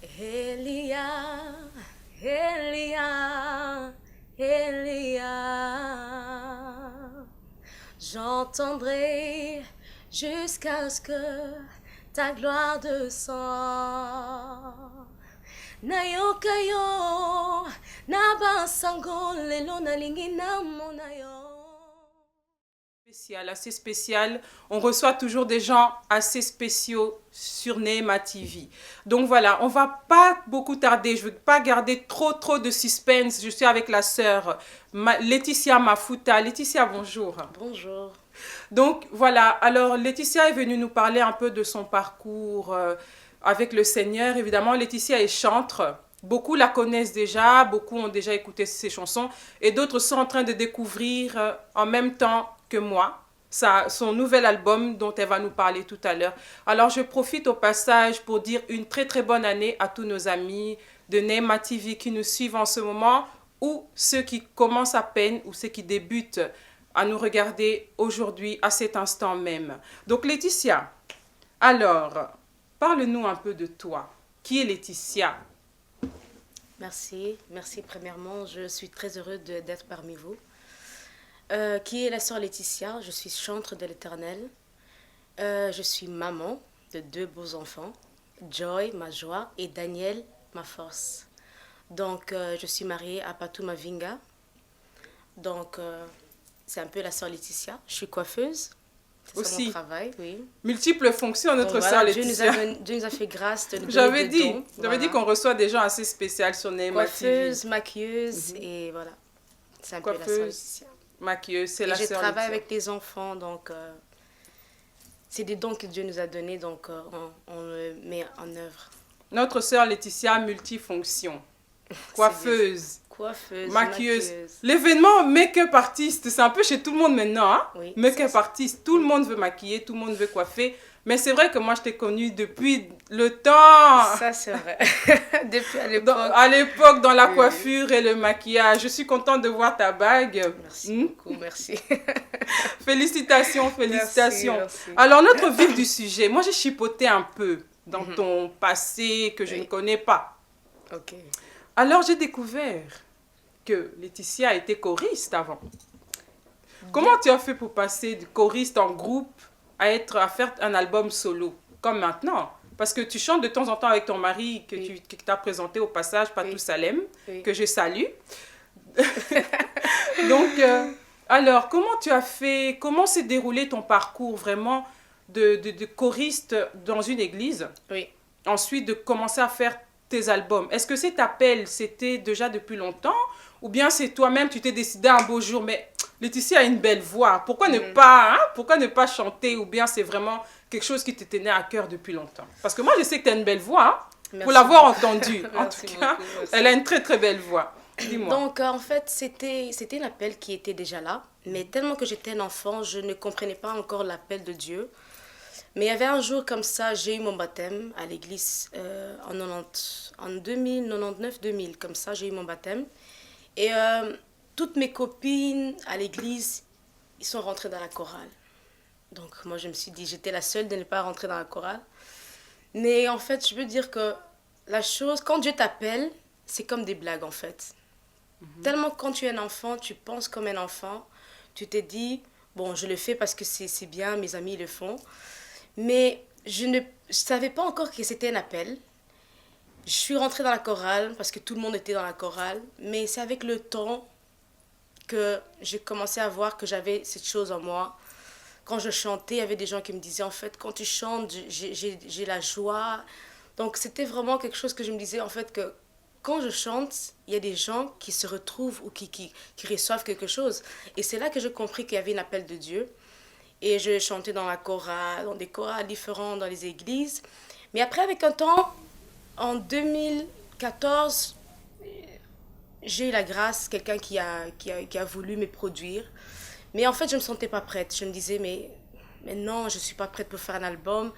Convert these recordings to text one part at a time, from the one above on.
Elia, Elia, Elia, j'entendrai jusqu'à ce que ta gloire descend. Nayo kayo, nabansango lelo nalingi namonayo. Spécial, assez spécial. On reçoit toujours des gens assez spéciaux sur Neema TV. Donc voilà, on va pas beaucoup tarder. Je veux pas garder trop de suspense. Je suis avec la sœur Laetitia Mafuta. Laetitia, bonjour. Bonjour. Donc voilà, alors Laetitia est venue nous parler un peu de son parcours avec le Seigneur. Évidemment, Laetitia est chantre. Beaucoup la connaissent déjà, beaucoup ont déjà écouté ses chansons et d'autres sont en train de découvrir en même temps que moi son nouvel album dont elle va nous parler tout à l'heure. Alors je profite au passage pour dire une très bonne année à tous nos amis de Neema TV qui nous suivent en ce moment ou ceux qui commencent à peine ou ceux qui débutent à nous regarder aujourd'hui à cet instant même. Donc Laetitia, alors parle-nous un peu de toi. Qui est Laetitia? Merci, merci premièrement. Je suis très heureuse d'être parmi vous. Qui est la sœur Laetitia? Je suis chantre de l'Éternel. Je suis maman de 2 beaux enfants, Joy, ma joie, et Daniel, ma force. Donc, je suis mariée à Patou Mavinga. Donc, c'est un peu la sœur Laetitia. Je suis coiffeuse. C'est ça mon Aussi, travail, oui. multiples fonctions, Donc notre voilà, sœur Laetitia. Dieu nous a fait grâce de nous donner J'avais des dit, dons. j'avais dit Voilà. qu'on reçoit des gens assez spéciaux sur Neema TV. Coiffeuse, maquilleuse, et voilà. C'est un peu la sœur Coiffeuse, Laetitia. maquilleuse, c'est Et la je sœur travaille Laetitia. avec les enfants, donc c'est des dons que Dieu nous a donnés, donc on le met en œuvre. Notre sœur Laetitia, multifonction. C'est bien. Coiffeuse, Coiffeuse, maquilleuse. maquilleuse. L'événement make-up artiste, c'est un peu chez tout le monde maintenant. Hein? Oui, Make-up artiste, tout le monde veut maquiller, tout le monde veut coiffer. Mais c'est vrai que moi, je t'ai connue depuis le temps. Ça, c'est vrai. Depuis à Dans- l'époque. à l'époque, dans la Oui. coiffure et le maquillage. Je suis contente de voir ta bague. Merci Hmm? beaucoup, merci. Félicitations, félicitations. Merci. Alors, notre vif du sujet. Moi, j'ai chipoté un peu dans Mhm. ton passé que je Oui. ne connais pas. Ok. Alors, j'ai découvert que Laetitia était choriste avant. Comment tu as fait pour passer de choriste en groupe à faire un album solo, comme maintenant? Parce que tu chantes de temps en temps avec ton mari que Oui. tu t'as présenté au passage, Patou Oui. Salem, Oui. que je salue. Donc, alors, comment tu as fait, comment s'est déroulé ton parcours vraiment de choriste dans une église? Oui. Ensuite, de commencer à faire tes albums. Est-ce que cet appel, c'était déjà depuis longtemps? Ou bien c'est toi-même, tu t'es décidé un beau jour, mais Laetitia a une belle voix. Pourquoi ne pas, hein? Pourquoi ne pas chanter? Ou bien c'est vraiment quelque chose qui te tenait à cœur depuis longtemps? Parce que moi, je sais que tu as une belle voix, hein? Merci Pour l'avoir beaucoup. entendue. En Merci tout cas, beaucoup, merci. elle a une très belle voix. Dis-moi. Donc, en fait, c'était un appel qui était déjà là. Mais tellement que j'étais un enfant, je ne comprenais pas encore l'appel de Dieu. Mais il y avait un jour comme ça, j'ai eu mon baptême à l'église en 2000, comme ça, j'ai eu mon baptême. Et toutes mes copines à l'église, ils sont rentrées dans la chorale. Donc, moi, je me suis dit, j'étais la seule de ne pas rentrer dans la chorale. Mais en fait, je veux dire que la chose, quand Dieu t'appelle, c'est comme des blagues en fait. Tellement que quand tu es un enfant, tu penses comme un enfant. Tu te dis, bon, je le fais parce que c'est bien, mes amis le font. Mais je ne savais pas encore que c'était un appel. Je suis rentrée dans la chorale parce que tout le monde était dans la chorale. Mais c'est avec le temps que j'ai commencé à voir que j'avais cette chose en moi. Quand je chantais, il y avait des gens qui me disaient, en fait, quand tu chantes, j'ai la joie. Donc, c'était vraiment quelque chose que je me disais, en fait, que quand je chante, il y a des gens qui se retrouvent ou qui reçoivent quelque chose. Et c'est là que j'ai compris qu'il y avait un appel de Dieu. Et je chantais dans la chorale, dans des chorales différents, dans les églises. Mais après, avec un temps, en 2014, j'ai eu la grâce, quelqu'un qui a voulu me produire. Mais en fait, je ne me sentais pas prête. Je me disais, mais non, je ne suis pas prête pour faire un album.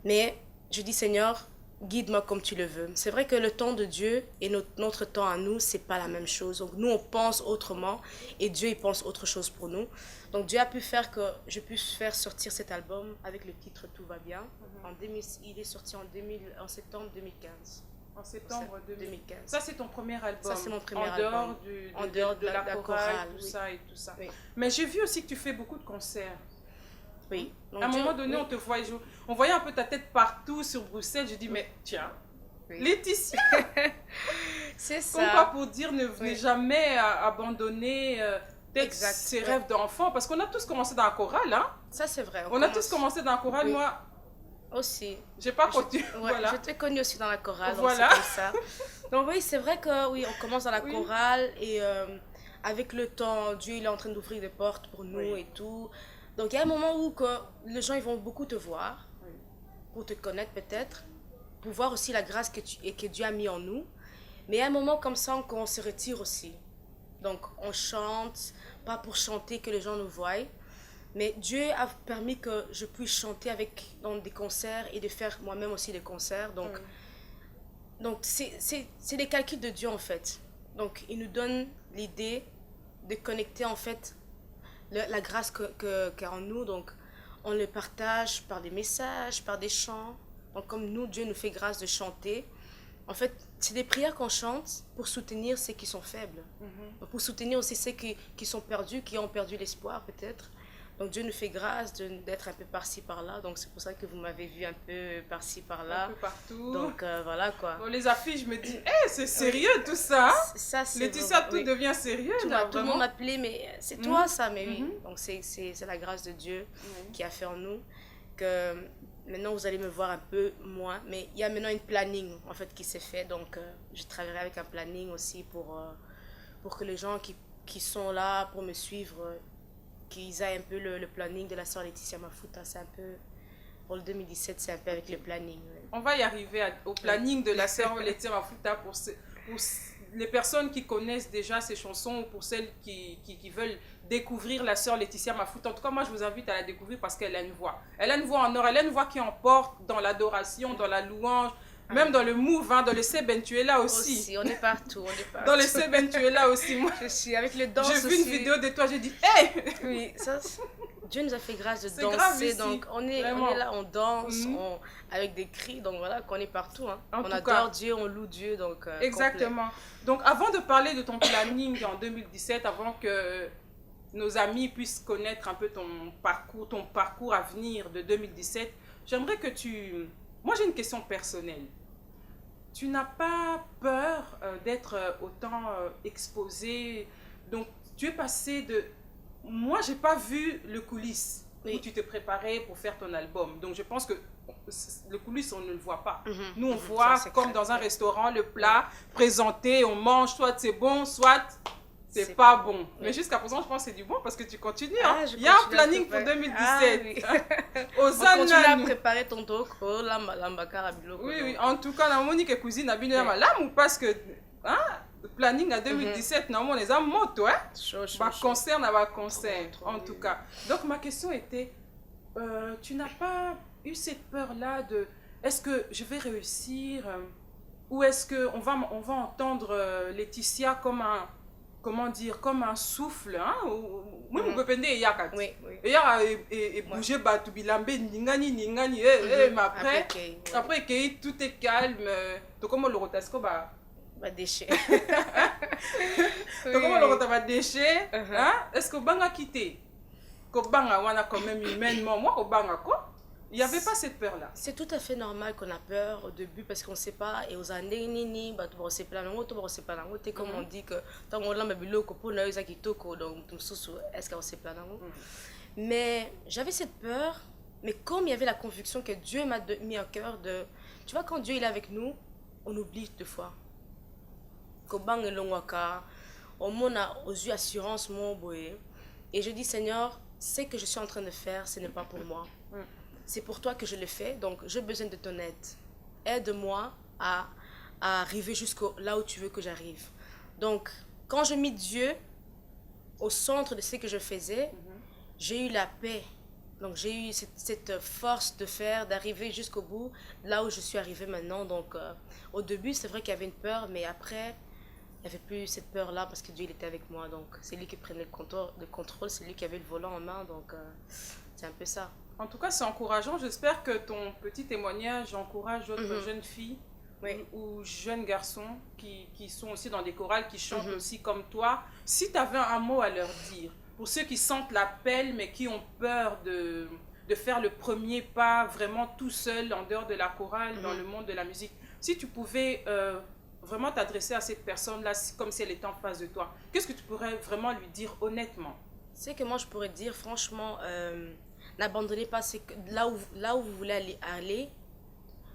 Mais je dis, Seigneur, guide-moi comme tu le veux. C'est vrai que le temps de Dieu et notre temps à nous, c'est pas la même chose. Donc nous, on pense autrement et Dieu, il pense autre chose pour nous. Donc Dieu a pu faire que je puisse faire sortir cet album avec le titre Tout va bien. Il est sorti en septembre 2015. En septembre 2015. Ça, c'est ton premier album. Ça, c'est mon premier album. En dehors de la chorale, tout ça et tout ça. Oui. Mais j'ai vu aussi que tu fais beaucoup de concerts. Oui. Donc, à un moment donné, on te voyait, on voyait un peu ta tête partout sur Bruxelles. J'ai dit, mais tiens, Laetitia c'est ça. Comme pas pour dire ne jamais abandonner ses rêves d'enfant. Parce qu'on a tous commencé dans la chorale. Hein? Ça, c'est vrai. On a tous commencé dans la chorale. Moi, aussi. J'ai pas continué. Voilà. Je t'ai connue aussi dans la chorale. Voilà. Donc, c'est comme ça. Donc oui, c'est vrai que oui, on commence dans la chorale et avec le temps, Dieu il est en train d'ouvrir des portes pour nous et tout. Donc il y a un moment où que les gens ils vont beaucoup te voir, pour te connaître peut-être, pour voir aussi la grâce que Dieu a mis en nous. Mais il y a un moment comme ça qu'on se retire aussi. Donc on chante, pas pour chanter que les gens nous voient. Mais Dieu a permis que je puisse chanter dans des concerts et de faire moi-même aussi des concerts. Donc c'est des calculs de Dieu en fait. Donc il nous donne l'idée de connecter en fait la grâce qu'a en nous. Donc on le partage par des messages, par des chants. Donc comme nous, Dieu nous fait grâce de chanter. En fait, c'est des prières qu'on chante pour soutenir ceux qui sont faibles. Pour soutenir aussi ceux qui sont perdus, qui ont perdu l'espoir peut-être. Donc Dieu nous fait grâce d'être un peu par-ci par-là. Donc c'est pour ça que vous m'avez vu un peu par-ci par-là. Un peu partout. Donc voilà quoi. Bon, les affiches, je me dis, c'est sérieux tout ça. Ça c'est Laetitia, tout devient sérieux. Tout le monde m'appelait, mais c'est toi ça, mais oui. Donc c'est la grâce de Dieu qui a fait en nous que maintenant vous allez me voir un peu moins. Mais il y a maintenant une planning en fait qui s'est fait. Donc je travaillerai avec un planning aussi pour que les gens qui sont là pour me suivre, qu'ils aient un peu le planning de la sœur Laetitia Mafuta. C'est un peu, pour le 2017, c'est un peu avec le planning. On va y arriver au planning de la sœur Laetitia Mafuta pour les personnes qui connaissent déjà ces chansons ou pour celles qui veulent découvrir la sœur Laetitia Mafuta. En tout cas, moi, je vous invite à la découvrir parce qu'elle a une voix. Elle a une voix en or, elle a une voix qui emporte dans l'adoration, dans la louange. Même dans le move, dans le Seben, tu es là aussi. On est partout, Dans le Seben, tu es là aussi. Moi, je suis avec le danse aussi. J'ai vu une vidéo de toi, j'ai dit, hey! Oui, ça, Dieu nous a fait grâce de danser. Donc, on est là, on danse, avec des cris. Donc, voilà, qu'on est partout. Hein. On adore Dieu, on loue Dieu. Donc, exactement. Donc, avant de parler de ton planning en 2017, avant que nos amis puissent connaître un peu ton parcours à venir de 2017, j'aimerais que tu... Moi, j'ai une question personnelle. Tu n'as pas peur d'être autant exposé? Donc, tu es passé de... Moi, je n'ai pas vu le coulisses où tu te préparais pour faire ton album. Donc, je pense que le coulisses, on ne le voit pas. Nous, on voit comme dans un restaurant, le plat présenté, on mange, soit c'est bon, soit... c'est pas bon. Mais jusqu'à présent, je pense que c'est du bon parce que tu continues. Hein? Il y a un planning pour 2017. On continue à préparer ton toko, oui, en tout cas, la Monique et cousine a bien ou parce que le planning à 2017, normalement, les hommes montent, concert, en tout cas. Donc, ma question était, tu n'as pas eu cette peur-là de est-ce que je vais réussir ou est-ce qu'on va entendre Laetitia comme un... comment dire, comme un souffle, hein? Oui, on peut penser qu'il y a quatre. Oui. Il y a bouger, battu, bilambe, ningani, mais après, tout est calme. Donc, comment le rotasco va décher. Donc, comment le rotasco va décher? Est-ce que banga quitté? Que banga, on a quand même humainement, moi, au banga quoi? Il n'y avait pas cette peur-là. C'est tout à fait normal qu'on a peur au début parce qu'on ne sait pas. Et aux années, comme on dit que tant qu'on l'a est-ce qu'on s'est plaint? Mais j'avais cette peur, mais comme il y avait la conviction que Dieu m'a mis en cœur de... Tu vois, quand Dieu il est avec nous, on oublie deux fois. On a aux yeux assurance, et je dis, Seigneur, ce que je suis en train de faire, ce n'est pas pour moi. C'est pour toi que je le fais, donc j'ai besoin de ton aide. Aide-moi à arriver jusqu'à là où tu veux que j'arrive. Donc, quand je mis Dieu au centre de ce que je faisais, j'ai eu la paix. Donc, j'ai eu cette force d'arriver jusqu'au bout, là où je suis arrivée maintenant. Donc, au début, c'est vrai qu'il y avait une peur, mais après, il n'y avait plus cette peur-là parce que Dieu il était avec moi. Donc, c'est lui qui prenait le contrôle, c'est lui qui avait le volant en main. Donc, c'est un peu ça. En tout cas, c'est encourageant. J'espère que ton petit témoignage encourage d'autres jeunes filles Oui. ou jeunes garçons qui sont aussi dans des chorales, qui chantent aussi comme toi, si tu avais un mot à leur dire, pour ceux qui sentent l'appel mais qui ont peur de faire le premier pas vraiment tout seul en dehors de la chorale, dans le monde de la musique, si tu pouvais vraiment t'adresser à cette personne-là comme si elle était en face de toi, qu'est-ce que tu pourrais vraiment lui dire honnêtement? C'est que moi, je pourrais dire, franchement, n'abandonnez pas. C'est que là où vous voulez aller,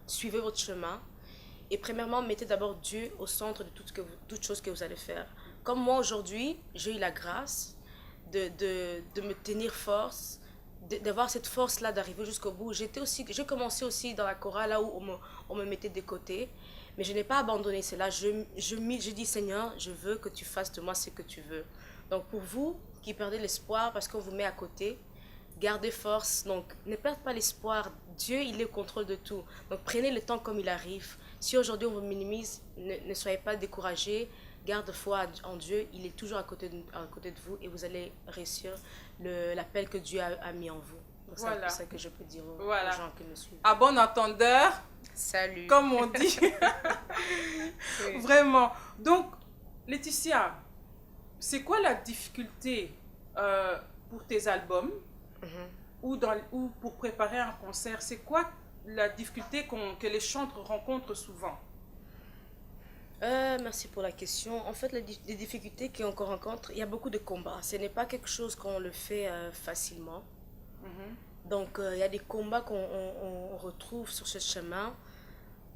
suivez votre chemin. Et premièrement, mettez d'abord Dieu au centre de toute chose que vous allez faire. Comme moi, aujourd'hui, j'ai eu la grâce de me tenir force, d'avoir cette force-là d'arriver jusqu'au bout. J'ai commencé aussi dans la chorale, là où on me mettait de côté. Mais je n'ai pas abandonné. C'est là, je dis, Seigneur, je veux que tu fasses de moi ce que tu veux. Donc pour vous qui perdez l'espoir parce qu'on vous met à côté, gardez force. Donc ne perdez pas l'espoir. Dieu, il est au contrôle de tout. Donc prenez le temps comme il arrive. Si aujourd'hui on vous minimise, ne soyez pas découragés. Garde foi en Dieu. Il est toujours à côté de vous et vous allez réussir l'appel que Dieu a mis en vous. Donc Voilà. c'est ça que je peux dire aux gens qui me suivent. À bon entendeur, salut. Comme on dit. Oui. Vraiment. Donc, Laetitia, c'est quoi la difficulté pour tes albums ou pour préparer un concert? C'est quoi la difficulté que les chantres rencontrent souvent? Merci pour la question. En fait, les difficultés qu'on rencontre, il y a beaucoup de combats. Ce n'est pas quelque chose qu'on le fait facilement. Donc, il y a des combats qu'on retrouve sur ce chemin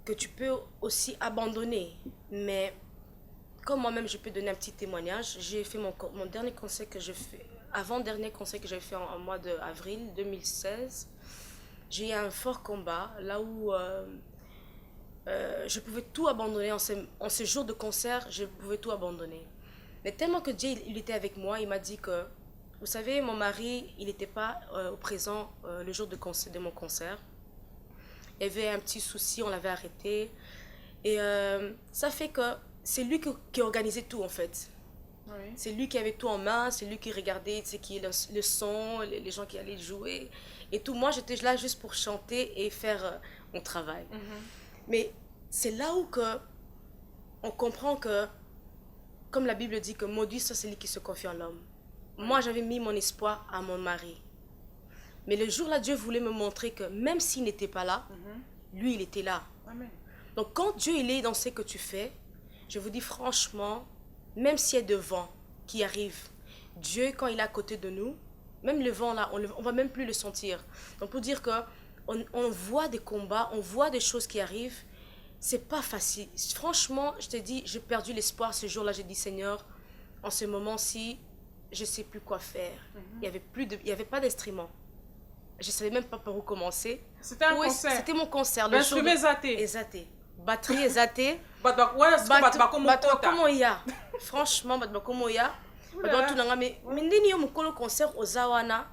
que tu peux aussi abandonner. Mais comme moi-même, je peux donner un petit témoignage. J'ai fait mon dernier concert que je fais, avant-dernier concert que j'avais fait en mois d'avril 2016. J'ai eu un fort combat, là où je pouvais tout abandonner. En ce jour de concert, je pouvais tout abandonner. Mais tellement que Dieu, il était avec moi, il m'a dit que, vous savez, mon mari, il n'était pas au présent le jour de mon concert. Il y avait un petit souci, on l'avait arrêté. Et ça fait que c'est lui qui organisait tout, en fait. Oui. C'est lui qui avait tout en main, c'est lui qui regardait le son, les gens qui allaient jouer et tout. Moi, j'étais là juste pour chanter et faire mon travail. Mais c'est là où on comprend que, comme la Bible dit, que maudit soit celui qui se confie en l'homme. Moi, j'avais mis mon espoir à mon mari. Mais le jour-là, Dieu voulait me montrer que même s'il n'était pas là, lui, il était là. Amen. Donc, quand Dieu il est dans ce que tu fais, je vous dis franchement, même s'il y a de vent qui arrive, Dieu, quand il est à côté de nous, même le vent là, on ne va même plus le sentir. Donc, pour dire que on voit des combats, on voit des choses qui arrivent, c'est pas facile. Franchement, je te dis, j'ai perdu l'espoir ce jour-là. J'ai dit, Seigneur, en ce moment-ci, je ne sais plus quoi faire. Il y avait pas d'instrument. Je ne savais même pas par où commencer. C'était un concert. C'était mon concert. L'instrument est Exaté. Batterie exaté. Comment il y a. Franchement, comment il y a. Mais ndini yo mukolo concert ozawana.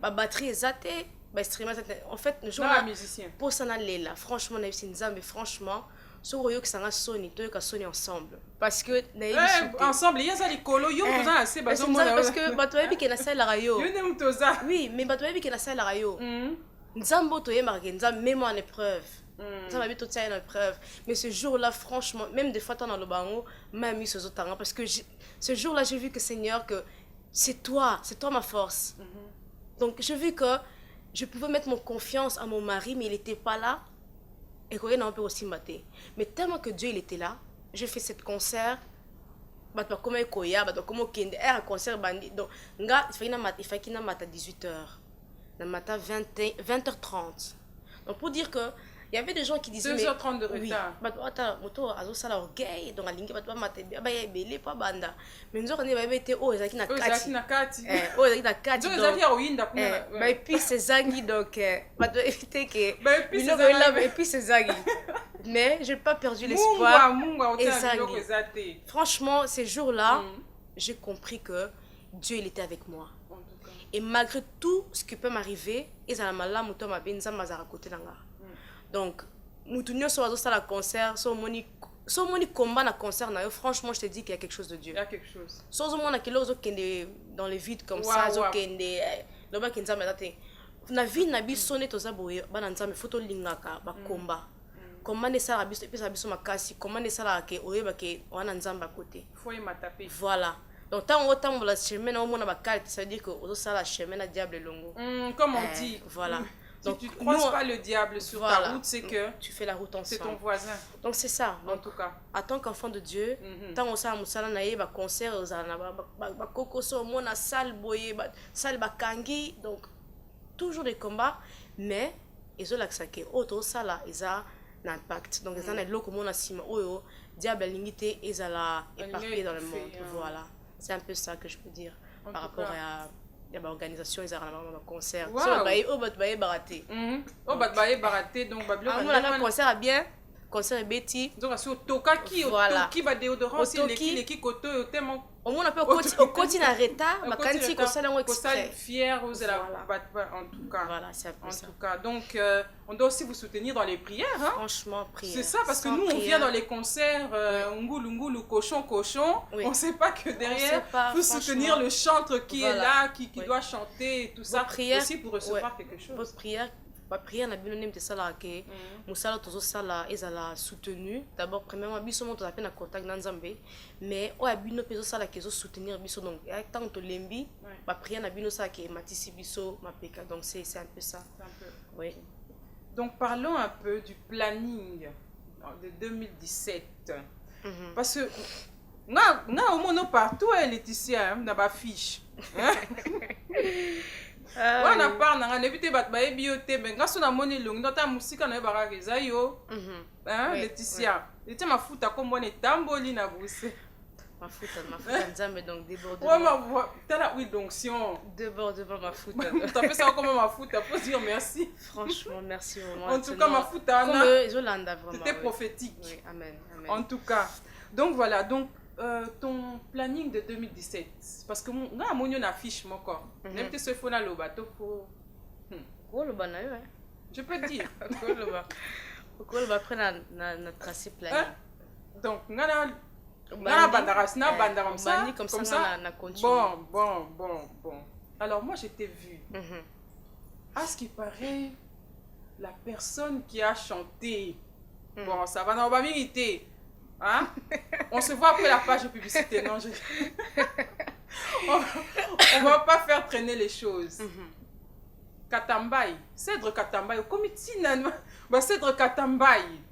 Ba batterie exaté. Ba instrument exaté. En fait, le jour là, pour s'en aller là, franchement, on a eu une zambe, franchement. So royo kisanga soni, to yoka soni ensemble. Parce que ensemble, il y a ça les colo, yo vous en assez parce que batoyebi ke na sala rayo. Yo nem toza. Oui, mais batoyebi ke na sala rayo. Nzambo to yemarge, nzambo mets-moi en épreuve. Ça m'a tout ça en épreuve. Mais ce jour-là, franchement, même des fois dans le bango, m'a mis sur autres parce que ce jour-là, j'ai vu que Seigneur, que c'est toi ma force. Donc j'ai vu que je pouvais mettre mon confiance à mon mari, mais il n'était pas là. Et qu'on a un peu aussi maté. Mais tellement que Dieu il était là, j'ai fait ce concert. Bah comment koya, bah comment kende un concert bandi. Donc nga il fallait qu'il mata 18h. Na mata 20h30. Donc pour dire que il y avait des gens qui disaient 2h30 de retard. Oui, bah attends, moto azo sala orgueil donc alingi bah mata ba ya belé pas banda. Mais nous on est été oh ezaki na kati. Oh ezaki na kati. Donc ezaki ya oyinda kuna. Bah et puis c'est zangi donc bah doit éviter que bah et puis c'est zangi. Mais j'ai pas perdu l'espoir. Franchement, ces jours-là, j'ai compris que Dieu il était avec moi. Et malgré tout ce qui peut m'arriver, ils ont mal là muto ma benza mazara côté nanga. Donc mutunyo so azo sala concert, so moni combat na concert na yo, franchement je te dis qu'il y a quelque chose de Dieu. Il y a quelque chose. So zo mona kilo zo kende dans les vides comme ça, zo kende loba kinza metaté. Na vie na biso ne toza boye bana nzambe photo lingaka ba combat. comment esalaka biso epesaka biso makasi comment esalaka ke oyebake wana nzambe côté faut y mataper. voilà donc ntango otambola chemin na omona bakarte ça veut dire que ozosala chemin na diable elongo comme on dit voilà donc si tu ne croises pas le diable sur ta route, c'est que tu fais la route ensemble. C'est ton voisin. Donc c'est ça. En tout cas. En tant qu'enfant de Dieu, tant on sait musala na ye ba concert ozala ba kokoso mona salle boye ba salle ba kangi donc toujours des combats mais ezolakisa ke auto sala eza na impact. Donc ezana eloko mona sima oyo diable lingité ezala éparpillé dans le monde. Voilà. C'est un peu ça que je peux dire par rapport à il y a organisation ils ont un concert so baye o bat baye baraté o bat baye baraté donc bablo on concert bien concert beti donc sur toka qui ba déodorant aussi les koto tellement au moins un peu au côté na retard bakanti ko sala ngo exprès fier aux en tout cas voilà c'est un peu ça en tout cas donc on doit aussi vous soutenir dans les prières hein franchement prière c'est ça parce que nous on vient dans les concerts ngulu cochon on sait pas que derrière faut soutenir le chanteur qui est là qui doit chanter et tout ça aussi pour recevoir quelque chose votre prière ba prière na bino nem te sala ke musala tozo sala ezala soutenu d'abord premièrement biso mo to appelle na contact na nzambe mais o abino peso sala ke zo soutenir biso donc tant to lembi ba prière na bino sala ke matisi biso mapeka donc c'est un peu ça oui donc parlons un peu du planning de 2017 parce que na au mono partout Laetitia na ba fiche wana part nanga nebite bat ba ebiote mais ngaso na moni longi ndota musika na ba reza yo Laetitia était mafuta comme on est tamboli na bousse mafuta nzambe donc déborde tala oui donc si on déborde mafuta tu fait ça comme mafuta faut dire merci franchement merci vraiment en tout cas mafuta comme Yolanda vraiment c'était prophétique oui amen en tout cas donc voilà donc ton planning de 2017 parce que moi mon affiche mon corps même si faut na le bateau pour je peux dire après na tracé planning donc ngana bandara comme ça na continue bon alors moi je t'ai vu à ce qui paraît la personne qui a chanté bon ça va dans ba milité. Hein? On se voit après la page de publicité, non? On va pas faire traîner les choses. Katambaye, Cèdre Katambaye, comme Cèdre Katambaye.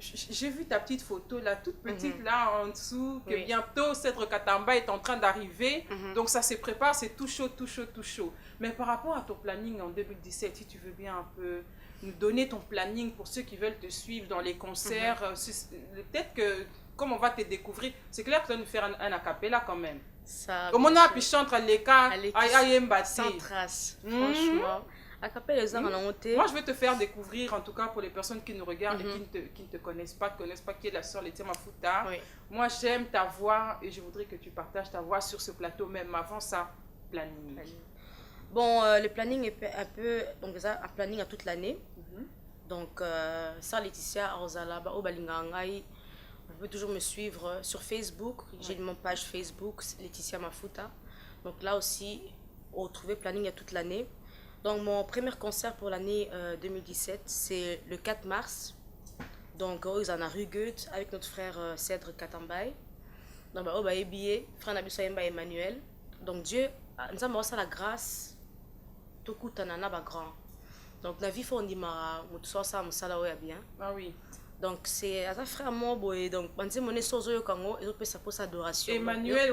J'ai vu ta petite photo là, toute petite là en dessous, que bientôt Cèdre Katambaye est en train d'arriver. Donc ça se prépare, c'est tout chaud. Mais par rapport à ton planning en 2017, si tu veux bien un peu nous donner ton planning pour ceux qui veulent te suivre dans les concerts. Peut-être que, comme on va te découvrir, c'est clair que tu vas nous faire un acapella quand même. Ça, comme on a pu chanter les cas, sans trace, franchement. Acapella, les gens en ont été. Moi, je vais te faire découvrir, en tout cas pour les personnes qui nous regardent et qui ne te connaissent pas, qui est la sœur Laetitia Mafuta. Moi, j'aime ta voix et je voudrais que tu partages ta voix sur ce plateau, même avant ça, planning. Bon, le planning est un peu, donc ça, un planning à toute l'année. Donc, ça, Laetitia Arzalaba, Obalingangai, vous pouvez toujours me suivre sur Facebook. J'ai mon page Facebook, Laetitia Mafuta. Donc là aussi, on trouve le planning à toute l'année. Donc, mon premier concert pour l'année 2017, c'est le 4 mars. Donc, ils en ont rue Goethe avec notre frère Cèdre Katambaye. Donc, on va habiller, frère Nabiso Emmanuel. Donc, Dieu, nous avons la grâce. Tout na ba grand donc la vie faut on dit ma mutso ça musala oya bien oui donc c'est à ta frère moi boy donc banzi moné sozo yo kango et peut ça pour sa adoration Emmanuel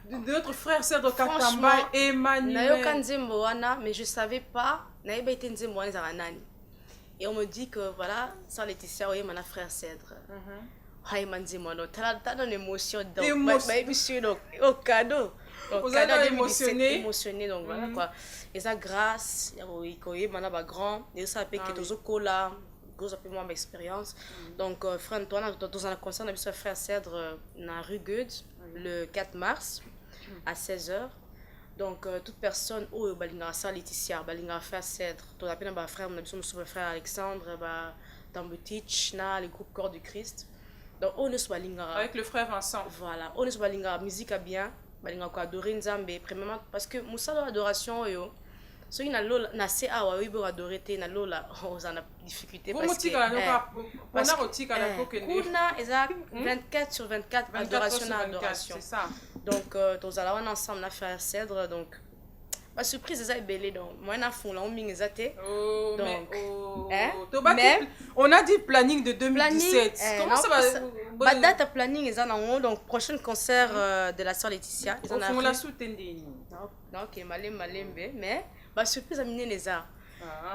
de notre frère Cèdre Katambaye Emmanuel na yo kanzembo wana mais je savais pas na yeba été nzembo wana za nani et on me dit que voilà ça Laetitia oye mon frère Cèdre hay manzimo no tala une émotion donc baby sur donc au cadeau. Vous êtes émotionné, donc voilà quoi. Et ça grâce, il y a grand, et ça fait que tu as cola, gros peu moins d'expérience. Donc frère Antoine, dans un concert, on a vu son frère Cèdre dans rue Goethe le 4 mars à 16h. Donc toute personne où balinga ça Laetitia, balinga frère Cèdre, tu as appelé frère, on a vu son frère Alexandre, Tambutich, na le groupe Corps du Christ. Donc on est balinga avec le frère Vincent. Voilà, on est balinga musique à bien. Balinga ko adorer nzambe premièrement parce que musala adoration yo soki na se awa oyebi adore te nalola oza na difficulté kuna eza 24 sur 24 adoration na adoration. C'est ça. Donc tozala wana ensemble na frère Cèdre, donc surprise eza ebele, donc moi na fula o mingi eza te. Donc on a dit planning de 2017. Comment ça va date planning eza nango, donc prochain concert de la sœur Laetitia eza na on la soutenir. Non, OK, malembe, mais surprise amine neza.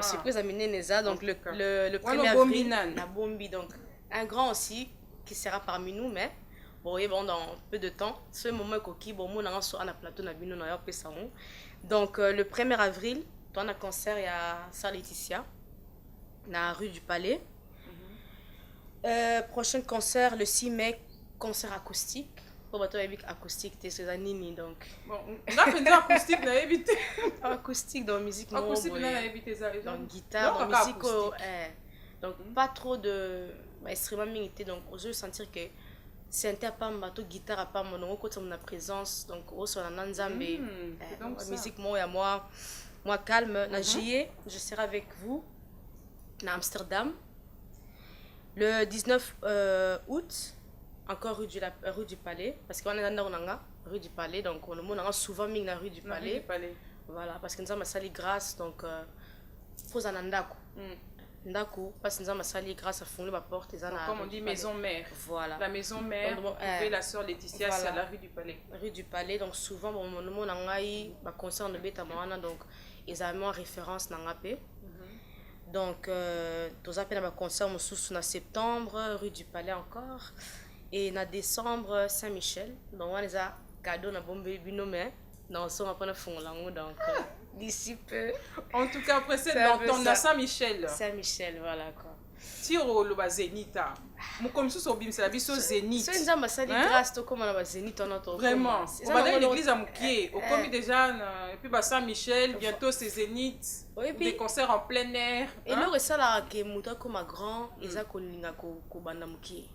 Surprise amine neza, donc le 1er avril na Bombi, donc un grand aussi qui sera parmi nous, mais bon dans peu de temps ce moment koki bon mon na so na plateau na bino na yo pesa on. Donc le 1er avril on a concert ya sœur Laetitia na rue du Palais. Prochain concert le 6 mai, concert acoustique. Pour bateau acoustique t'es c'est nini, donc bon on a fait acoustique na évité acoustique dans musique non acoustique na évité ça donc guitare dans musique donc pas trop de instrument militaire, donc je sentir que c'est un pas to guitare à pas mon côté mon présence, donc au sur la nzambe musique moi calme na juillet je serai avec vous à Amsterdam le 19 août encore rue du Palais, parce qu'on est dans la rue du Palais, donc on a souvent mis la rue du Palais. Voilà, parce que nous avons ma salle grâce, donc faut en andako. Ndako, parce que nous avons ma salle grâce à fonder ma porte. Comme on dit maison mère. Voilà. La maison mère, et la sœur Laetitia, c'est à la rue du Palais. Rue du Palais, donc souvent bon on a eu ma concert de bêta moana, donc ils ont en référence dans la paix. Donc tous appels à ma concert mon sous en septembre, rue du Palais encore. Et en décembre, Saint-Michel. Donc, on a un cadeau na bombe binome. Donc, on va prendre fond langue. Donc, d'ici peu. En tout cas, après c'est dans à Saint-Michel. Saint-Michel, voilà quoi. Tiro le Zénith. Mon comme ça, c'est la vie sur Zénith. C'est une massage grâce, comme on a Zénith en notre. Vraiment. On va dans l'église à Moukié. Au commis déjà, et puis Saint-Michel, bientôt c'est Zénith. Des concerts en plein air. Et nous, ça là, que Mouta comme grand, ils ont connu ko banda Moukié.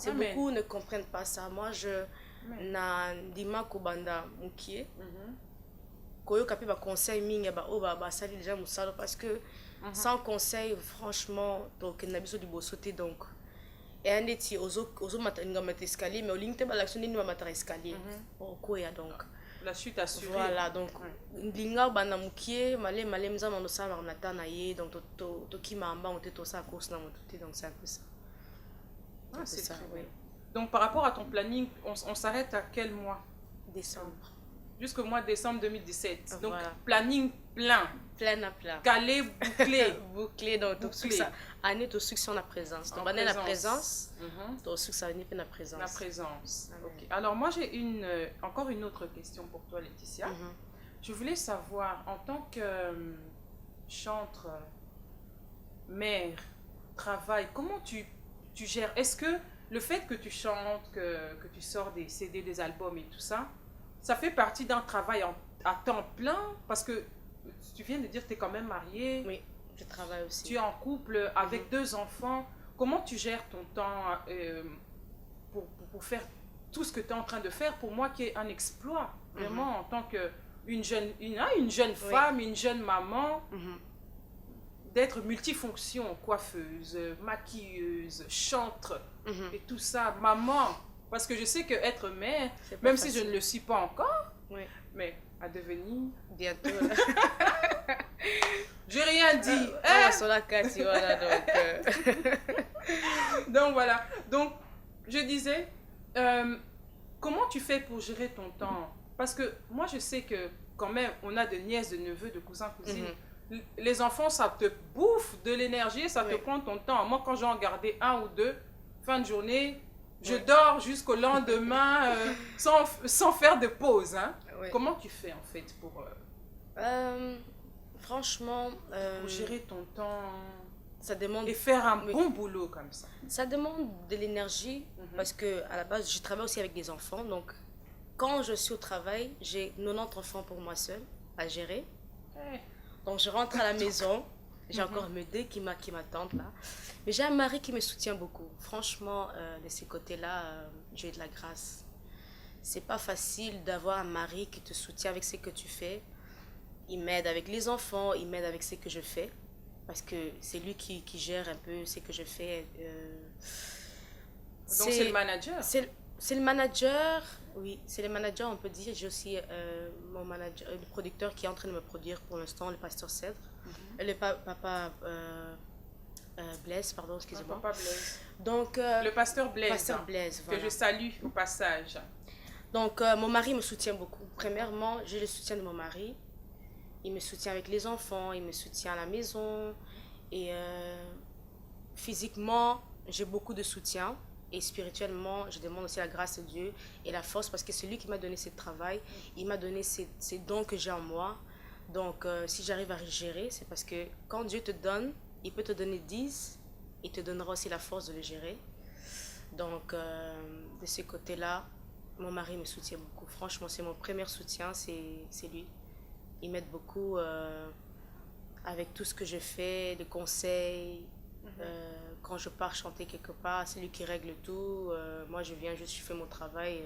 C'est beaucoup ne comprennent pas ça. Moi, je na dima kobanda mukie. Koyo kapi ba conseil mingi ba sali déjà musalo, parce que sans conseil franchement donc na biso du bosoté, donc et un eti ozo matanga mat escalier, mais au ligne te ba l'action ni ma mat escalier. Koya donc la chute assurée. Voilà, donc linga banda mukie malé mza mando sa na tana ye, donc to ki mamba on te to sa course na motuté, donc c'est un peu ça. C'est ça, oui. Donc par rapport à ton planning, on s'arrête à quel mois? Décembre. Jusqu'au mois de décembre 2017. Donc voilà. Planning plein. Plein à plein. Calé, bouclé. Bouclé, donc tout ça. Année, tout ce qui sont la présence. Donc année la présence. Tout ce qui sont la présence. La présence. Ok. Alors moi j'ai encore une autre question pour toi, Laetitia. Je voulais savoir, en tant que chantre, mère, travail, comment tu gères? Est-ce que le fait que tu chantes, que tu sors des CD, des albums et tout ça, ça fait partie d'un travail à temps plein? Parce que tu viens de dire que tu es quand même mariée. Oui, je travaille aussi. Tu es en couple avec 2 enfants. Comment tu gères ton temps pour faire tout ce que tu es en train de faire? Pour moi, qui est un exploit, vraiment, en tant qu'une jeune femme, une jeune maman. D'être multifonction, coiffeuse, maquilleuse, chantre et tout ça, maman. Parce que je sais que être mère, même si je ne le suis pas encore, mais à devenir. Bientôt. J'ai rien dit. Sur la carte, voilà, donc voilà. Donc, je disais, comment tu fais pour gérer ton temps? Parce que moi, je sais que quand même, on a de nièces, de neveux, de cousins, cousines. Les enfants, ça te bouffe de l'énergie, ça te prend ton temps. Moi, quand j'en gardais 1 ou 2, fin de journée, je dors jusqu'au lendemain sans faire de pause. Hein. Comment tu fais en fait pour franchement, pour gérer ton temps ça demande, et faire un bon boulot comme ça? Ça demande de l'énergie parce que à la base, je travaille aussi avec des enfants. Donc, quand je suis au travail, j'ai 90 enfants pour moi seule à gérer. Donc je rentre à la maison, j'ai encore mes 2 qui m'attendent là. Mais j'ai un mari qui me soutient beaucoup. Franchement, de ces côtés-là, j'ai de la grâce. C'est pas facile d'avoir un mari qui te soutient avec ce que tu fais. il m'aide avec les enfants, il m'aide avec ce que je fais. Parce que c'est lui qui gère un peu ce que je fais. Donc c'est le manager. C'est le manager, oui, c'est le manager, on peut dire. J'ai aussi mon manager, le producteur qui est en train de me produire pour l'instant, le pasteur Cèdre. Le papa Blaise, pardon, excusez-moi. Papa Blaise. Donc, le pasteur Blaise. Pasteur Blaise, voilà. Que je salue au passage. Donc, mon mari me soutient beaucoup. Premièrement, j'ai le soutien de mon mari. Il me soutient avec les enfants, il me soutient à la maison. Et physiquement, j'ai beaucoup de soutien. Et spirituellement, je demande aussi la grâce de Dieu et la force parce que c'est lui qui m'a donné ce travail. Il m'a donné ces dons que j'ai en moi. Donc, si j'arrive à gérer, c'est parce que quand Dieu te donne, il peut te donner 10, il te donnera aussi la force de le gérer. Donc, de ce côté-là, mon mari me soutient beaucoup. Franchement, c'est mon premier soutien, c'est lui. Il m'aide beaucoup avec tout ce que je fais, les conseils. Quand je pars chanter quelque part, c'est lui qui règle tout. Moi, je viens juste, je fais mon travail.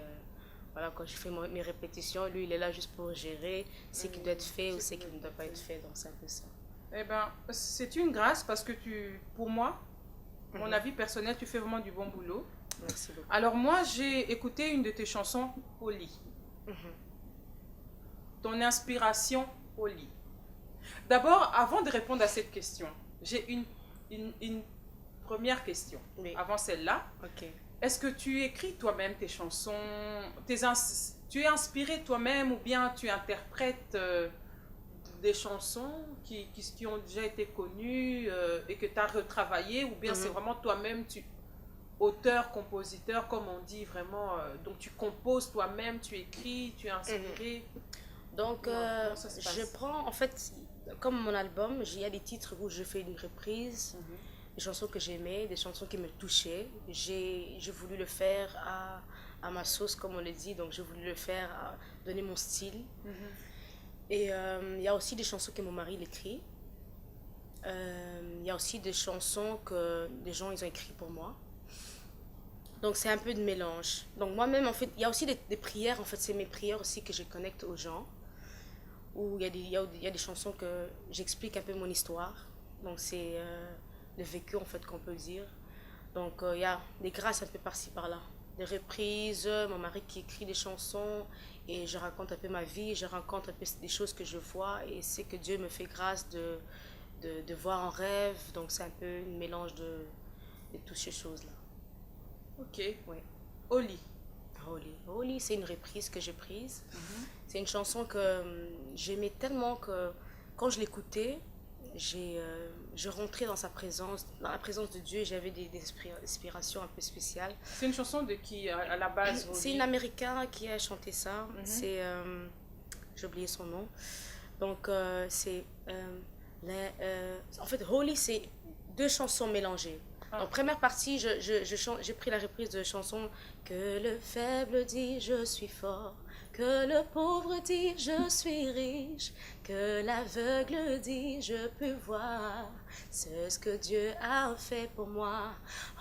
Voilà, quand je fais mes répétitions, lui, il est là juste pour gérer ce qui doit être fait ou ce qui ne doit pas être fait. Donc, c'est un peu ça. Eh bien, c'est une grâce parce que pour moi, mon avis personnel, tu fais vraiment du bon boulot. Merci beaucoup. Alors moi, j'ai écouté une de tes chansons au lit. Ton inspiration au lit. D'abord, avant de répondre à cette question, j'ai une première question. Oui. Avant celle-là, Ok. est-ce que tu écris toi-même tes chansons, tu es inspiré toi-même ou bien tu interprètes des chansons qui ont déjà été connues et que tu as retravaillées ou bien c'est vraiment toi-même, auteur, compositeur, comme on dit vraiment, donc tu composes toi-même, tu écris, tu es inspiré. Donc, je prends, en fait, comme mon album, il y a des titres où je fais une reprise, des chansons que j'aimais, des chansons qui me touchaient. J'ai voulu le faire à ma sauce, comme on le dit, donc j'ai voulu le faire, donner mon style. Et il y a aussi des chansons que mon mari écrit. Il y a aussi des chansons que des gens ils ont écrit pour moi. Donc c'est un peu de mélange. Donc moi-même, en fait, il y a aussi des prières, en fait, c'est mes prières aussi que je connecte aux gens. Où il y a des chansons que j'explique un peu mon histoire. Donc c'est le vécu, en fait, qu'on peut dire. Donc il y a des grâces un peu par-ci, par-là. Des reprises, mon mari qui écrit des chansons et je raconte un peu ma vie, je raconte un peu des choses que je vois et c'est que Dieu me fait grâce de voir en rêve. Donc c'est un peu un mélange de toutes ces choses-là. Ok. Oui. Oli. Oli, c'est une reprise que j'ai prise. C'est une chanson que j'aimais tellement que quand je l'écoutais, je rentrais dans la présence de Dieu et j'avais des inspirations un peu spéciales. C'est une chanson de qui à la base? C'est une Américaine qui a chanté ça. C'est, j'ai oublié son nom. Donc c'est, en fait, Holy, c'est deux chansons mélangées. Donc, première partie, j'ai pris la reprise de chanson que le faible dit je suis fort, que le pauvre dit je suis riche, que l'aveugle dit je peux voir, c'est ce que Dieu a fait pour moi.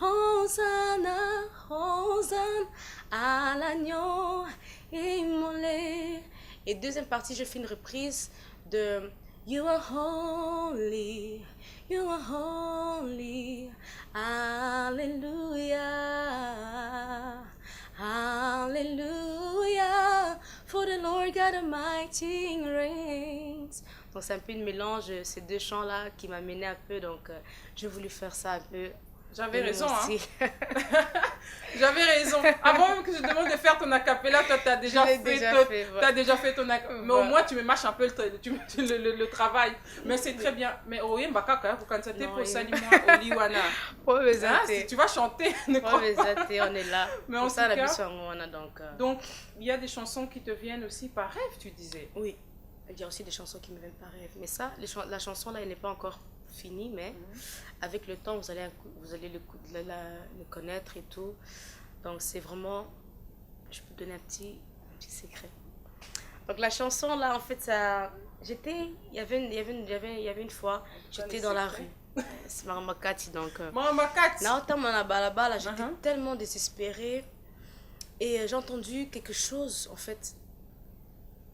Hosanna, Hosanna à l'agneau immolé. Et deuxième partie, je fais une reprise de You are holy, you are holy, hallelujah, hallelujah, for the Lord God Almighty reigns. Donc c'est un peu une mélange, ces deux chants-là qui m'amenaient un peu, donc j'ai voulu faire ça un peu. J'avais raison, hein. J'avais raison. Avant même que je te demande de faire ton acapella, toi, tu as déjà fait ton acapella. Mais au moins, tu me mâches un peu le travail. Mais c'est très bien. Mais oui, Mbakaka, vous candidatez pour Salimoa Oliwana. Si tu vas chanter, ne crois pas. On est là. Mais pour en ça, tout cas, donc, il y a des chansons qui te viennent aussi par rêve, tu disais. Oui. Il y a aussi des chansons qui me viennent par rêve. Mais ça, la chanson là, elle n'est pas encore finie, mais avec le temps, vous allez le connaître et tout. Donc, c'est vraiment... Je peux donner un petit secret. Donc, la chanson là, en fait, ça... Il y avait une fois, j'étais dans la rue. C'est Mama Kati, donc... Mama Kati. Là, j'étais tellement désespérée. Et j'ai entendu quelque chose, en fait...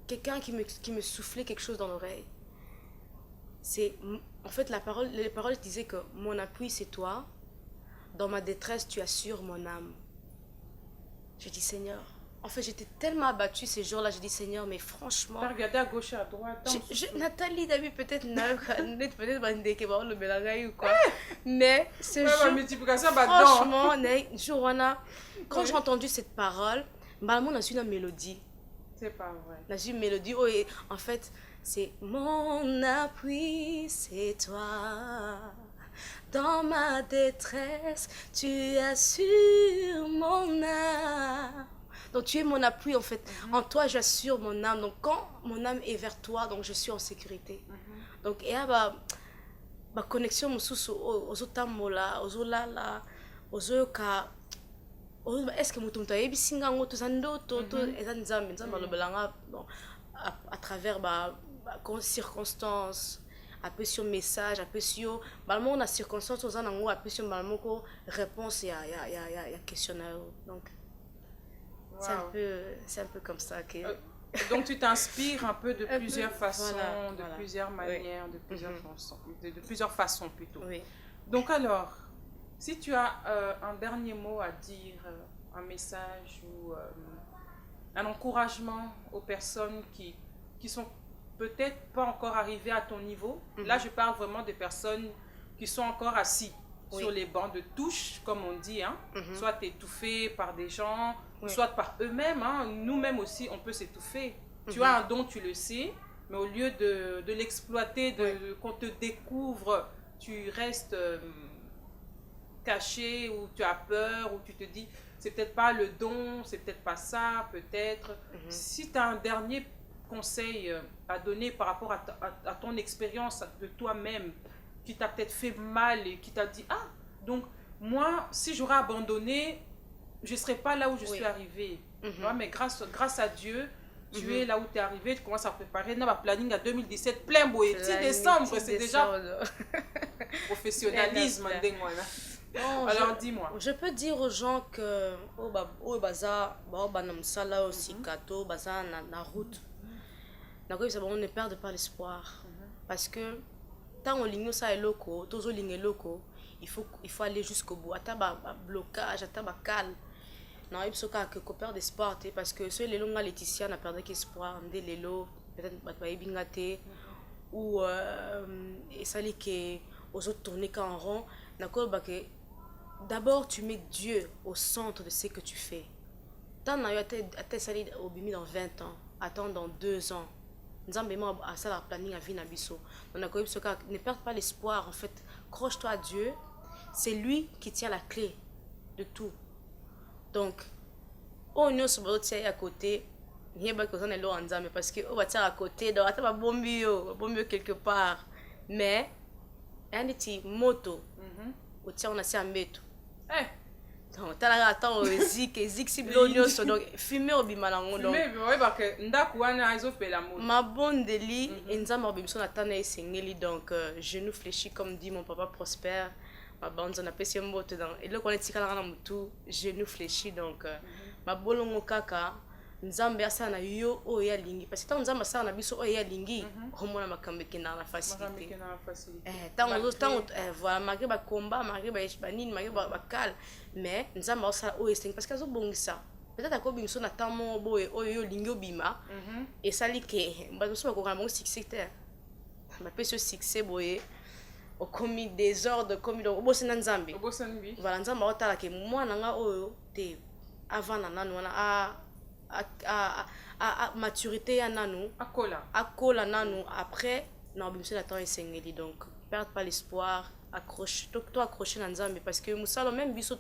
Quelqu'un qui me soufflait quelque chose dans l'oreille. c'est... En fait, les paroles disaient que mon appui, c'est toi. Dans ma détresse, tu assures mon âme. Je dis, Seigneur. En fait, j'étais tellement abattue ces jours-là. Je dis, Seigneur, mais franchement... T'as regardé à gauche et à droite. Nathalie, t'as vu peut-être... peut-être bandeke, le belagaï ou quoi. Mais ce jour... Franchement, quand j'ai entendu cette parole, on a su une mélodie. C'est pas vrai. On a su une mélodie. Oh, et en fait, c'est mon appui, c'est toi. Dans ma détresse, tu assures mon âme. Donc tu es mon appui en fait. En toi, j'assure mon âme. Donc quand mon âme est vers toi, donc je suis en sécurité. Donc et ma connexion aux otamola, aux olala, aux oka. Est-ce que mutum tayebi singa ngoto sando toto ezan nzambe balobelanga à travers circonstances. Après sur message, après sur balmo na circonstance aux anango après sur balmo ko réponse ya questionnaire. Donc wow. C'est un peu comme ça que donc tu t'inspires un peu de plusieurs façons, voilà. Plusieurs manières, de plusieurs chansons, de plusieurs façons plutôt. Oui. Donc alors, si tu as un dernier mot à dire, un message ou un encouragement aux personnes qui sont peut-être pas encore arrivées à ton niveau. Là, je parle vraiment des personnes qui sont encore assis sur les bancs de touche, comme on dit, hein. Soit étouffés par des gens, soit par eux-mêmes. Hein. Nous-mêmes aussi, on peut s'étouffer. Tu as un don, tu le sais, mais au lieu de l'exploiter, qu'on te découvre, tu restes caché, ou tu as peur, ou tu te dis, c'est peut-être pas le don, c'est peut-être pas ça, peut-être. Si tu as un dernier conseil à donner par rapport à ton expérience de toi-même, qui t'a peut-être fait mal et qui t'a dit, ah, donc moi, si j'aurais abandonné, je ne serais pas là où je suis arrivée. Mais grâce à Dieu, tu es là où tu es arrivé, tu commences à préparer. Dans ma planning à 2017, plein boé. 10 décembre, c'est déjà professionnalisme. Alors dis-moi. Je peux dire aux gens que aussi kato baza na route. On ne perd pas l'espoir parce que tant on ligne ça est loco, tous ligne loco, il faut aller jusqu'au bout. Ataba blocage, ataba calme. Non, il faut que perd d'espoir parce que ceux les longs Laetitia n'a perdu qu'espoir, des lélo peut-être batwaye bingate ou et ça les que aux autres tourner en rond. D'accord, que d'abord tu mets Dieu au centre de ce que tu fais. Tant on a eu sali au bimi dans 20 ans, attends dans 2 ans. Nous avons à ça la planning à vie nabiso. On a ne perds pas l'espoir en fait. Croche-toi à Dieu, c'est lui qui tient la clé de tout. Donc, on ne se peut pas à côté. Il n'y a pas que ça n'est pas en parce que on va tirer à côté, donc attends bombe quelque part. Mais il y a des petits motos. Au tient on a un métro. Donc, attends, zik si blonio so donc fumer au bimalango donc. Fumer, oui parce que ndaku wana iso fait la moto. Ma bonne deli enzama obimso na tana esengeli donc genou fléchi comme dit mon papa Prosper. Ma bande on appelle ça mbote dans et là on est tikala na mutu genou fléchi donc ma bolongo kaka nzambe asa na yo o ya lingi parce que tant nzambe asa na biso o ya lingi homona makambe kena na facilité tant voilà malgré ba combat malgré ba nini malgré ba cal mais nzambe asa o esting parce que azo bongisa peut-être à kobi mso na tamo boye o yo lingi obima et ça li ke ba so ko vraiment succès ma pe ce succès boye au commis désordre commis donc obo sena nzambe voilà nzambe otala ke mwana nga oyo te avant na nanu wana à maturité ya nanu akola nanu après na obimso na temps esengeli donc perdre pas l'espoir toi accrocher na nzambe parce que musalo même biso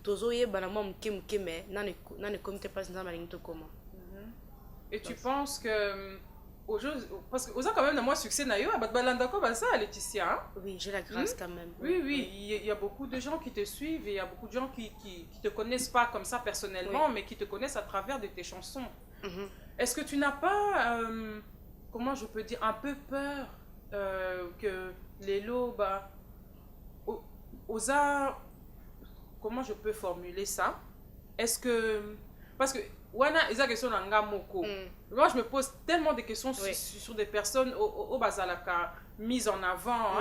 tozo yeba na mwa muke mais nane comité pas nzambe alingi tokoma. Et tu penses que parce que vous avez quand même moins succès na yo balanda ko ba ça Laetitia hein? Oui, j'ai la grâce quand même. Oui, il y a beaucoup de gens qui te suivent et il y a beaucoup de gens qui te connaissent pas comme ça personnellement mais qui te connaissent à travers de tes chansons. Est-ce que tu n'as pas comment je peux dire un peu peur que les lots osa comment je peux formuler ça? Est-ce que parce que wana eza question na nga moko. Moi je me pose tellement de questions sur des personnes au bazalaka mises en avant,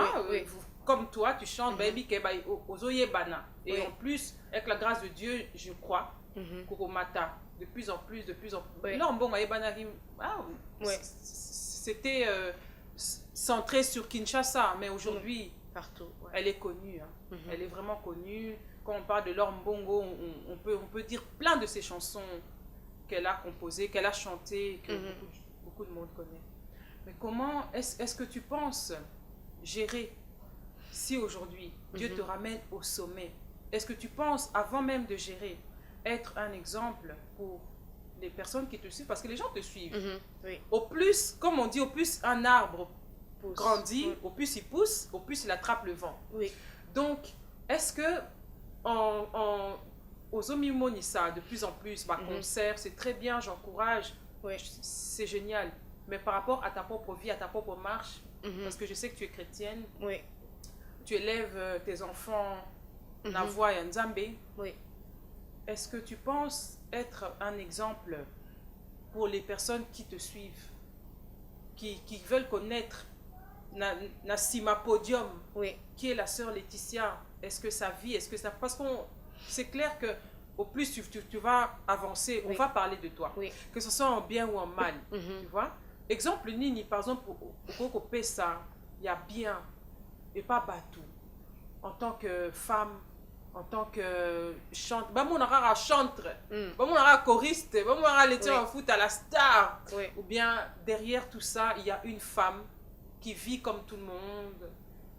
comme toi tu chantes baby ke ba ozoye bana et en plus avec la grâce de Dieu je crois kokomata de plus en plus là on bon ayebana c'était centré sur Kinshasa mais aujourd'hui partout elle est connue hein. Elle est vraiment connue. Quand on parle de Laure Mbongo, on peut dire plein de ses chansons qu'elle a composées, qu'elle a chantées, que beaucoup de monde connaît. Mais comment est-ce que tu penses gérer si aujourd'hui Dieu te ramène au sommet? Est-ce que tu penses, avant même de gérer, être un exemple pour les personnes qui te suivent? Parce que les gens te suivent. Au plus, comme on dit, au plus un arbre grandit, au plus il pousse, au plus il attrape le vent. Donc, est-ce que aux Omimonissa, de plus en plus, concert, c'est très bien, j'encourage, c'est génial. Mais par rapport à ta propre vie, à ta propre marche, parce que je sais que tu es chrétienne, tu élèves tes enfants, na voix et Nzambé. Est-ce que tu penses être un exemple pour les personnes qui te suivent, qui veulent connaître Nassima Podium, qui est la sœur Laetitia? Est-ce que sa vie, parce que c'est clair que au plus tu vas avancer, on va parler de toi, que ce soit en bien ou en mal, tu vois. Exemple Nini, par exemple, au Pesa, il y a bien et pas Batou. En tant que femme, en tant que chante, on aura chantre, on aura choriste, on aura l'été en foot à la star, ou bien derrière tout ça, il y a une femme qui vit comme tout le monde,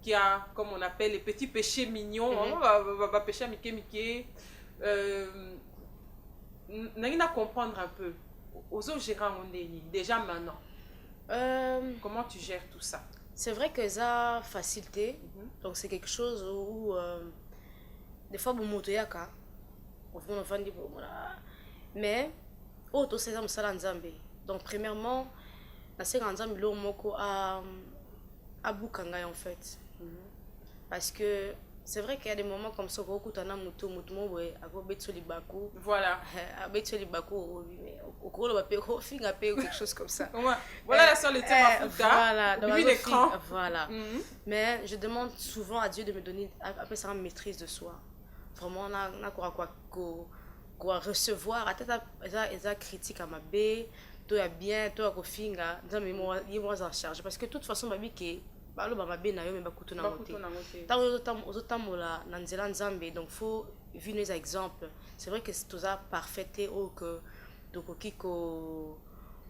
qui a, comme on appelle, les petits péchés mignons, on va pécher à Mickey. Nous à comprendre un peu, aux autres gérants, déjà maintenant. Comment tu gères tout ça? C'est vrai que ça a facilité, donc c'est quelque chose où, des fois, bon, motoyaka, mais, auto c'est ça Nzambe. Donc, premièrement, la séquence Nzambe, moko à Bukanga en fait. Parce que c'est vrai qu'il y a des moments comme ça où tu as un moto voilà quelque chose comme ça. Voilà la seule voilà. Mais je demande souvent à Dieu de me donner après ça une maîtrise de soi. Vraiment on a quoi recevoir à tête à critique à ma bé toi ya bien toi ko finga nzambe moi en charge parce que de toute façon babi ke balo ba mabe na yo me bakutu na moté tant ozotambola na nzela nzambe donc faut vivre les exemples. C'est vrai que c'est tout ça parfait ou que donc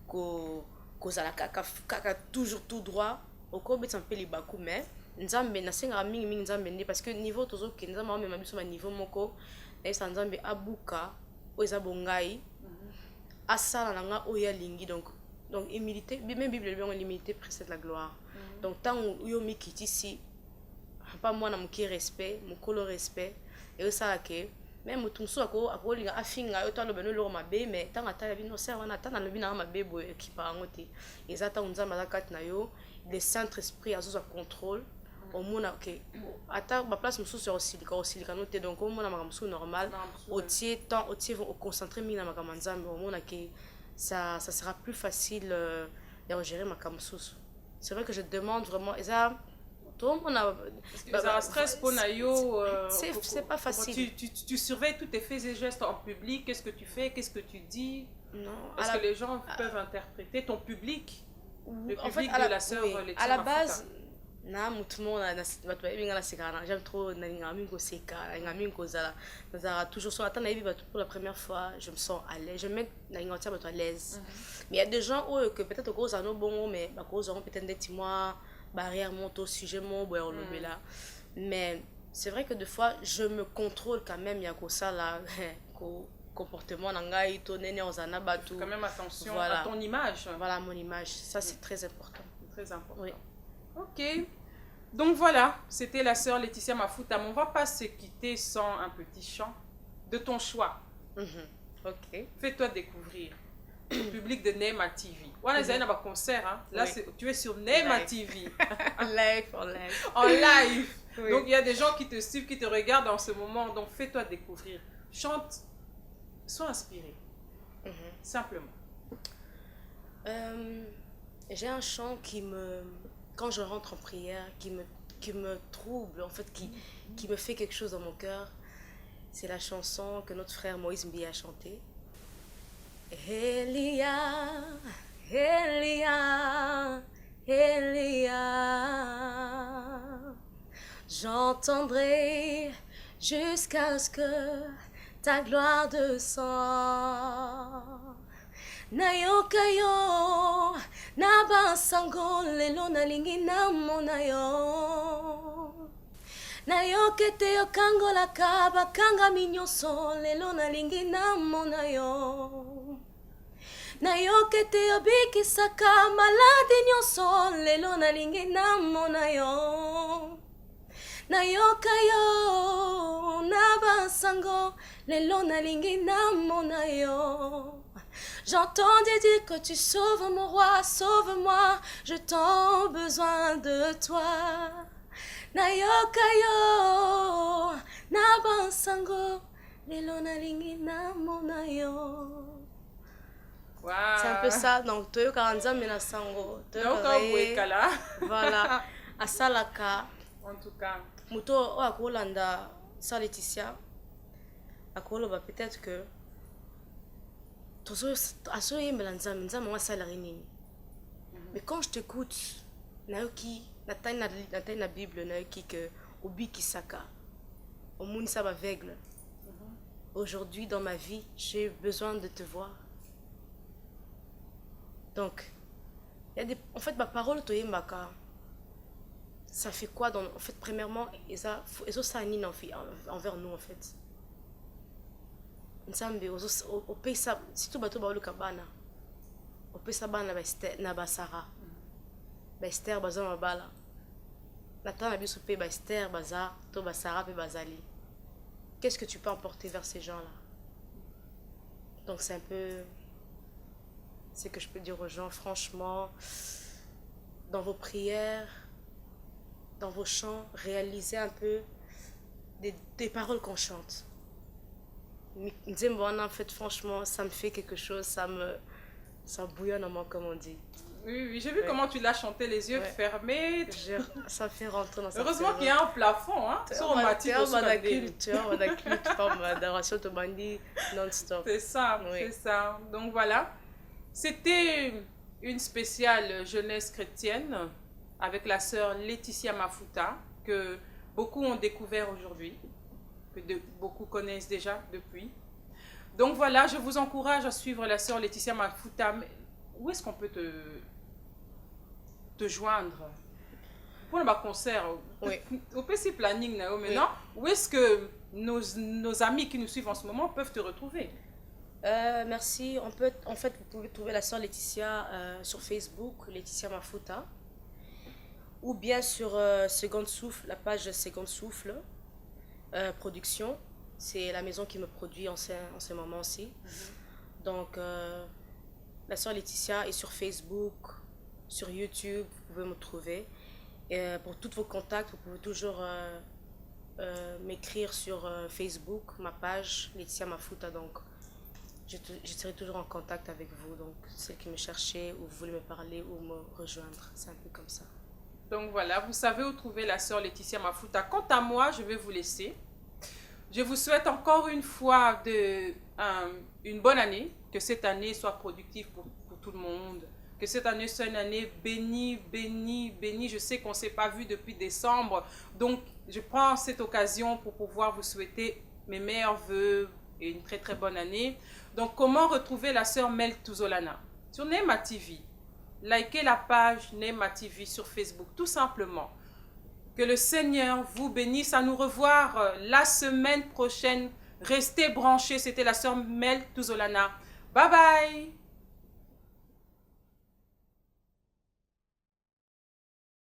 ko zala kaka toujours tout droit au ko bet un peu les baku mais nzambe na senga mingi nzambe ndi parce que niveau tozo ke nzambe même biso ma niveau moko na esa nzambe abuka oza bongai asala nanga oya lingi donc humilité même Bible le bien l'humilité précède la gloire. Donc tant yo mikiti si pas moi na muki respect mukolo respect et ça que même mutumso ako linga afinga yo talo beno lo mabe mais tant atala bino serva na tana lobi na mabe bo ekipa ngote ezata unzamba za kat na yo le centre esprit azo contrôle au mona que ata ba place mususu aussi noté donc au mona makamsu normal au tie temps au tie au concentrer mi na makamanzambe au mona que ça sera plus facile de gérer makamsu. C'est vrai que je demande vraiment ça tout le monde a stress pour nayo c'est pas facile. Tu surveilles tous tes faits et gestes en public, qu'est-ce que tu fais, qu'est-ce que tu dis? Non, parce que les gens peuvent interpréter ton public, le public en fait, de la sœur Laetitia à la base na mutumo na batu binga na sekana j'aime trop na ngami ko seka ngami ko zala toujours sur attendre na batu pour la première fois je me sens à l'aise je me mets na ngati batu à l'aise mais il y a des gens que peut-être que ça no bon mais ba cause on peut-être des mois barrière monto sujet mon boy on le là mais c'est vrai que des fois je me contrôle quand même il y a que ça là comportement nangai to nene ozana batu quand même attention à ton image. Voilà mon image, ça c'est très important. Très important. Oui. Ok, donc voilà, c'était la sœur Laetitia Mafuta. On ne va pas se quitter sans un petit chant de ton choix. Ok. Fais-toi découvrir le public de Neema TV. Voilà, il y a un concert. Hein. Là, tu es sur Neema TV. En live. En live. Oui. Donc, il y a des gens qui te suivent, qui te regardent en ce moment. Donc, fais-toi découvrir. Chante, sois inspiré. Simplement. J'ai un chant quand je rentre en prière, qui me trouble, en fait, qui me fait quelque chose dans mon cœur. C'est la chanson que notre frère Moïse Mbi a chantée. Elia, Elia, Elia, j'entendrai jusqu'à ce que ta gloire descende. Nayokayo, nabasango lelo nalingi namona yo. Nayokete yokango la kaba kanga minyoso lelo nalingi namona yo. Nayokete yobikisaka maladi nyonso lelo nalingi namona yo. Nayokayo, nabasango lelo nalingi namona yo. J'entendais dire que tu sauves mon roi, sauve-moi, je t'en besoin de toi. Nayokayo, nabansango, lelo nalingi namona yo. Wow. C'est un peu ça, donc toyo karanza mena sango. Voilà, asalaka. En tout cas. Muto o akolanda sa Laetitia. Akoloba peut-être que mais quand je t'écoute, nayoki natai na Bible nayoki que obi kisaka omuni sa aveugle. Aujourd'hui dans ma vie, j'ai besoin de te voir. Donc il y a en fait ma parole toyembaka. Ça fait quoi en fait premièrement ça ça envers nous en fait. Nzambe opesa surtout bato baoluka bana opesa bana na basara Esther baza mabala nata na biso pe Esther baza to basara pe bazali. Qu'est-ce que tu peux emporter vers ces gens-là? Donc c'est un peu ce que je peux dire aux gens, franchement, dans vos prières, dans vos chants, réalisez un peu des paroles qu'on chante. En fait, franchement, ça me fait quelque chose, ça bouillonne en moi, comme on dit. Oui, j'ai vu comment tu l'as chanté, les yeux fermés. Ça fait rentrer dans sa Heureusement qu'il y a un plafond, hein. C'est ça, c'est ça. Donc voilà, c'était une spéciale jeunesse chrétienne avec la sœur Laetitia Mafuta, que beaucoup ont découvert aujourd'hui, que beaucoup connaissent déjà depuis. Donc voilà, je vous encourage à suivre la sœur Laetitia Mafuta. Mais où est-ce qu'on peut te joindre pour le concert? Oui. Au PC Planning, maintenant, où est-ce que nos amis qui nous suivent en ce moment peuvent te retrouver? Merci. En fait, vous pouvez trouver la sœur Laetitia sur Facebook, Laetitia Mafuta, ou bien sur Seconde Souffle, la page Seconde Souffle Production. C'est la maison qui me produit en ce moment-ci. Donc, la sœur Laetitia est sur Facebook, sur YouTube, vous pouvez me trouver. Et pour tous vos contacts, vous pouvez toujours m'écrire sur Facebook, ma page Laetitia Mafuta. Donc, je serai toujours en contact avec vous. Donc, celles qui me cherchez ou vous voulez me parler ou me rejoindre, c'est un peu comme ça. Donc voilà, vous savez où trouver la sœur Laetitia Mafuta. Quant à moi, je vais vous laisser. Je vous souhaite encore une fois une bonne année, que cette année soit productive pour tout le monde, que cette année soit une année bénie, bénie, bénie. Je sais qu'on ne s'est pas vu depuis décembre, donc je prends cette occasion pour pouvoir vous souhaiter mes meilleurs vœux et une très très bonne année. Donc comment retrouver la sœur Mel Tuzolana? Sur Neema TV, likez la page Neema TV sur Facebook, tout simplement. Que le Seigneur vous bénisse. À nous revoir la semaine prochaine. Restez branchés. C'était la sœur Mel Tuzolana. Bye bye.